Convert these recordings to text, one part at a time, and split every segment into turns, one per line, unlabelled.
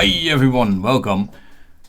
Hey everyone, welcome.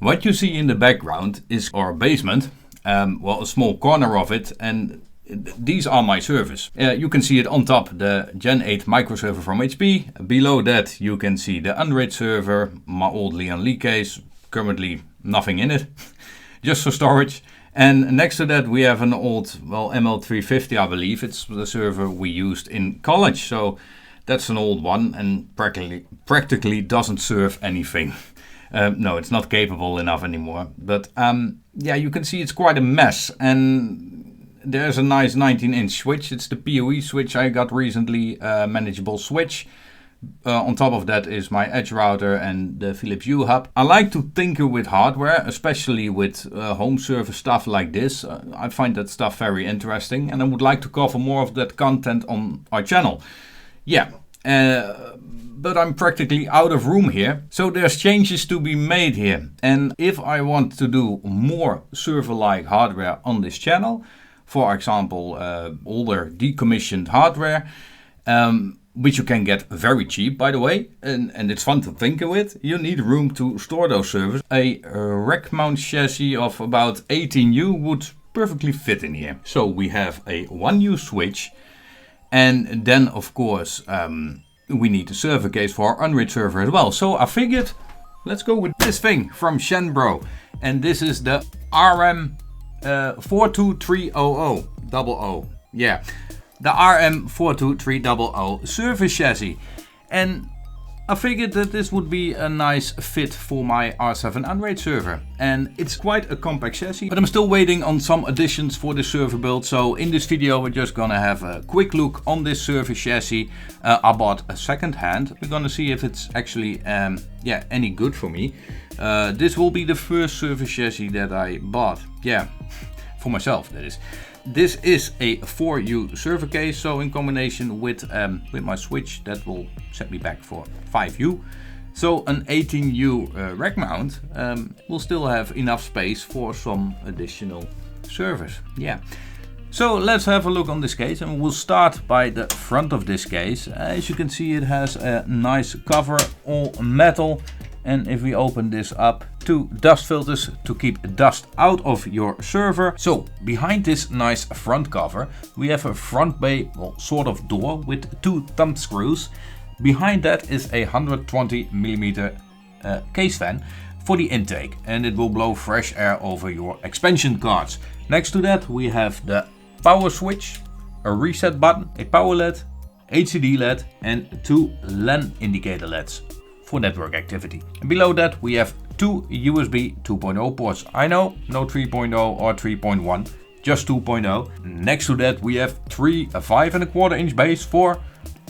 What you see in the background is our basement, well, a small corner of it, and these are my servers. You can see it on top, the Gen 8 microserver from HP. Below that you can see the Unraid server, my old Leon Lee case, currently nothing in it, just for storage. And next to that we have an old, well, ML350 I believe, it's the server we used in college. So that's an old one and practically doesn't serve anything. No, it's not capable enough anymore. But yeah, you can see it's quite a mess. And there's a nice 19-inch switch. It's the PoE switch I got recently, manageable switch. On top of that is my Edge router and the Philips Hue hub. I like to tinker with hardware, especially with home server stuff like this. I find that stuff very interesting and I would like to cover more of that content on our channel. Yeah, but I'm practically out of room here, so there's changes to be made here. And if I want to do more server-like hardware on this channel, for example, older decommissioned hardware, which you can get very cheap, by the way, and it's fun to tinker with, you need room to store those servers. A rack mount chassis of about 18U would perfectly fit in here. So we have a 1U switch. And then, of course, we need a server case for our Unraid server as well. So I figured, let's go with this thing from Chenbro. And this is the RM42300. Yeah, the RM42300 server chassis. And I figured that this would be a nice fit for my R7 Unraid server. And it's quite a compact chassis, but I'm still waiting on some additions for the server build. So in this video we're just gonna have a quick look on this server chassis. I bought a second hand. We're gonna see if it's actually yeah, any good for me. This will be the first server chassis that I bought. Yeah, for myself that is. This is a 4U server case, so in combination with my switch, that will set me back for 5U. So an 18U rack mount will still have enough space for some additional servers. Yeah. So let's have a look on this case, and we'll start by the front of this case. As you can see, it has a nice cover, all metal. And if we open this up, 2 dust filters to keep dust out of your server. So behind this nice front cover, we have a front bay, well, sort of door with 2 thumb screws. Behind that is a 120mm case fan for the intake, and it will blow fresh air over your expansion cards. Next to that we have the power switch, a reset button, a power LED, HCD LED and 2 LAN indicator LEDs for network activity. And below that we have 2 USB 2.0 ports. I know, no 3.0 or 3.1, just 2.0. Next to that we have 3 5.25 inch bays for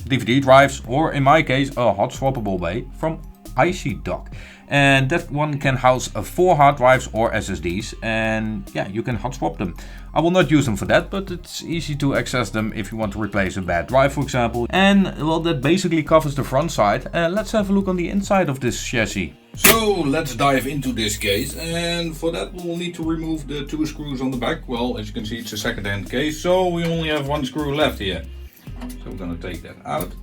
DVD drives, or in my case a hot swappable bay from IC-Dock. And that one can house 4 hard drives or SSDs, and yeah, you can hot swap them. I will not use them for that, but it's easy to access them if you want to replace a bad drive, for example. And well, that basically covers the front side. Let's have a look on the inside of this chassis. So let's dive into this case, and for that we'll need to remove the 2 screws on the back. Well, as you can see, it's a second-hand case, so we only have 1 screw left here. So we're gonna take that out.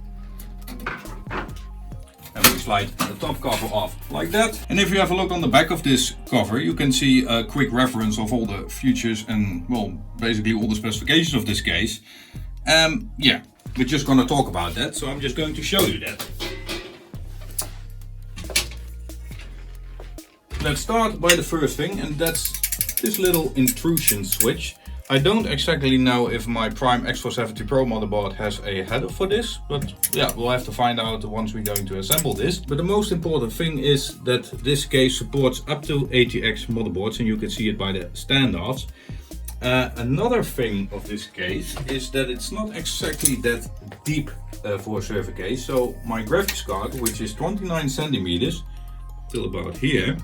And we slide the top cover off like that. And if you have a look on the back of this cover, you can see a quick reference of all the features and, well, basically all the specifications of this case. Yeah, we're just gonna talk about that, so I'm just going to show you that. Let's start by the first thing, and that's this little intrusion switch. I don't exactly know if my Prime X470 Pro motherboard has a header for this, but yeah, we'll have to find out once we're going to assemble this. But the most important thing is that this case supports up to ATX motherboards, and you can see it by the standoffs. Another thing of this case is that it's not exactly that deep for a server case. So my graphics card, which is 29 centimeters, till about here,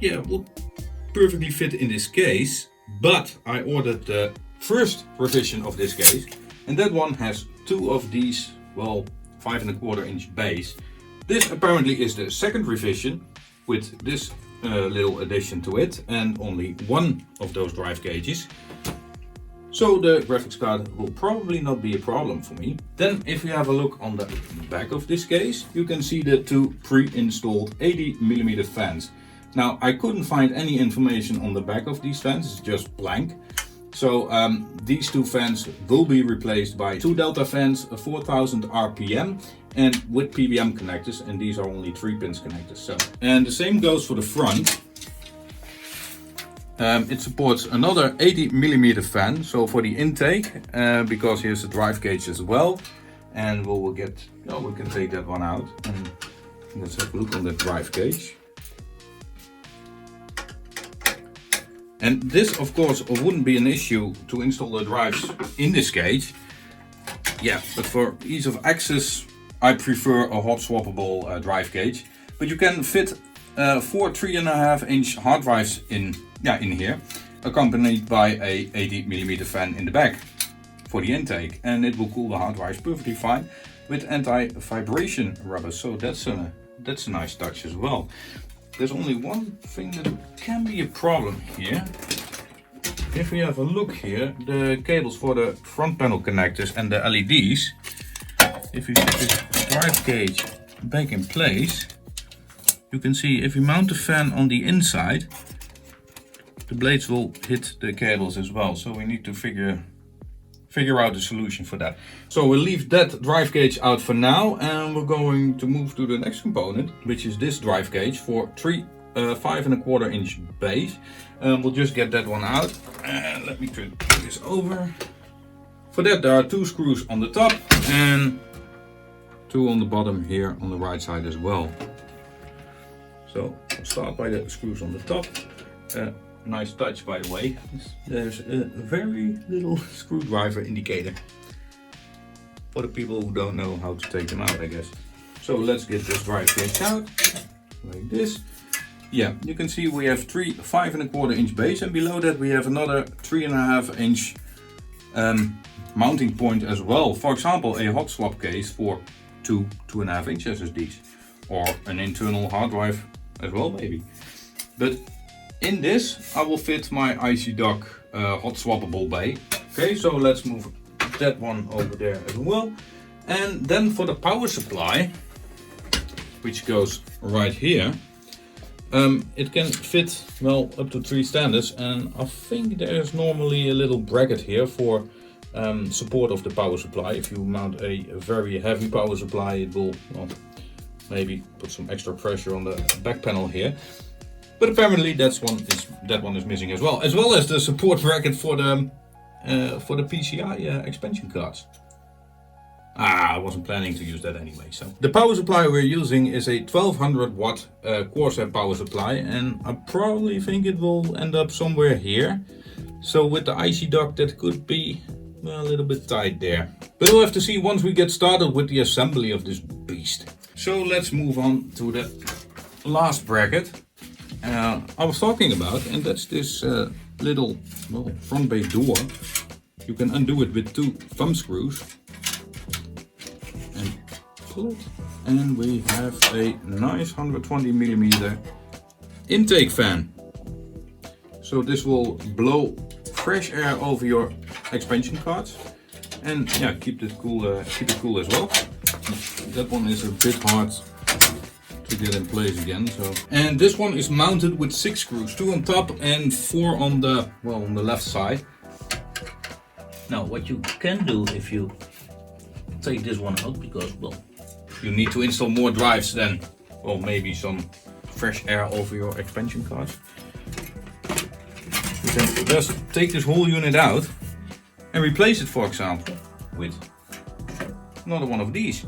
will perfectly fit in this case, but I ordered the first revision of this case, and that one has 2 of these, well, 5.25 inch bays. This apparently is the second revision with this little addition to it, and only 1 of those drive gauges. So the graphics card will probably not be a problem for me. Then if we have a look on the back of this case, you can see the two pre-installed 80mm fans. Now I couldn't find any information on the back of these fans, it's just blank. So these two fans will be replaced by two Delta fans, 4000 RPM and with PWM connectors, and these are only 3-pin connectors. So, and the same goes for the front. It supports another 80mm fan, so for the intake, because here's the drive gauge as well, and we can take that one out and let's have a look on the drive gauge. And this, of course, wouldn't be an issue to install the drives in this gauge. Yeah, but for ease of access, I prefer a hot swappable drive gauge. But you can fit 4 3.5-inch hard drives in here, accompanied by a 80mm fan in the back for the intake, and it will cool the hard drives perfectly fine with anti-vibration rubber. So that's a nice touch as well. There's only one thing that can be a problem here. If we have a look here, the cables for the front panel connectors and the LEDs, if you put this drive gauge back in place, you can see if you mount the fan on the inside, the blades will hit the cables as well. So we need to figure out a solution for that. So we'll leave that drive gauge out for now, and we're going to move to the next component, which is this drive gauge for 5.25-inch base. We'll just get that one out, and let me turn this over. For that there are two screws on the top and two on the bottom here on the right side as well. So I'll start by the screws on the top. Nice touch, by the way. There's a very little screwdriver indicator for the people who don't know how to take them out, I guess. So let's get this drive gauge out like this. Yeah, you can see we have 5.25-inch base, and below that we have another 3.5-inch mounting point as well. For example, a hot swap case for 2.5-inch SSDs, or an internal hard drive as well, maybe. But in this I will fit my IC dock hot swappable bay. Okay, so let's move that one over there as well. And then for the power supply, which goes right here, it can fit, well, up to 3 standards, and I think there's normally a little bracket here for support of the power supply. If you mount a very heavy power supply, it will, well, maybe put some extra pressure on the back panel here. But apparently that one is missing as well as the support bracket for the PCI expansion cards. I wasn't planning to use that anyway. So the power supply we're using is a 1200 watt Corsair power supply, and I probably think it will end up somewhere here. So with the IC dock that could be, well, a little bit tight there. But we'll have to see once we get started with the assembly of this beast. So let's move on to the last bracket I was talking about, and that's this little, well, front bay door. You can undo it with 2 thumb screws and pull it, and we have a nice 120mm intake fan. So this will blow fresh air over your expansion cards, and yeah, keep it cool as well. That one is a bit hard to get in place again. So, and this one is mounted with 6 screws, 2 on top and 4 on the, well, on the left side. Now what you can do if you take this one out, because, well, you need to install more drives then, well, maybe some fresh air over your expansion cards. You can just take this whole unit out and replace it, for example, with another one of these.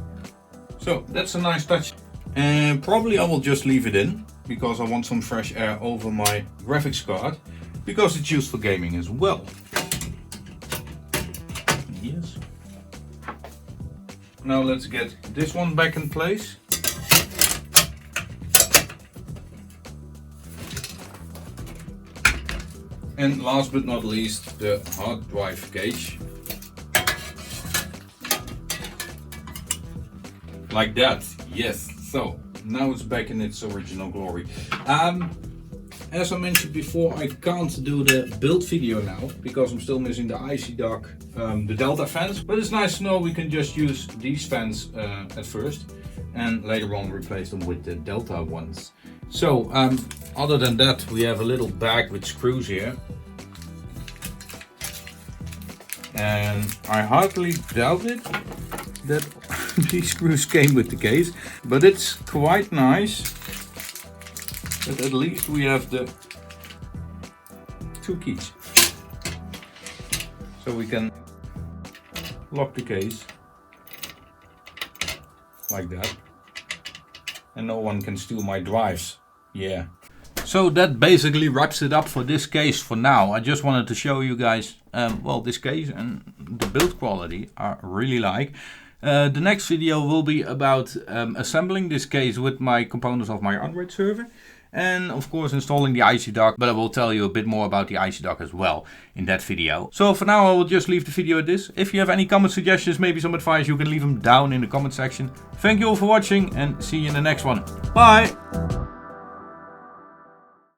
So that's a nice touch. And probably I will just leave it in, because I want some fresh air over my graphics card, because it's used for gaming as well. Yes. Now let's get this one back in place. And last but not least, the hard drive gauge. Like that, yes. So now it's back in its original glory. as I mentioned before, I can't do the build video now because I'm still missing the IC dock, the Delta fans. But it's nice to know we can just use these fans at first and later on replace them with the Delta ones. So other than that, we have a little bag with screws here. And I hardly doubt it that these screws came with the case, but it's quite nice. But at least we have the 2 keys, so we can lock the case like that, and no one can steal my drives. Yeah. So that basically wraps it up for this case for now. I just wanted to show you guys, well, this case and the build quality I really like. The next video will be about assembling this case with my components of my Android server. And of course installing the IC dock, but I will tell you a bit more about the IC dock as well in that video. So for now I will just leave the video at this. If you have any comment suggestions, maybe some advice, you can leave them down in the comment section. Thank you all for watching and see you in the next one. Bye!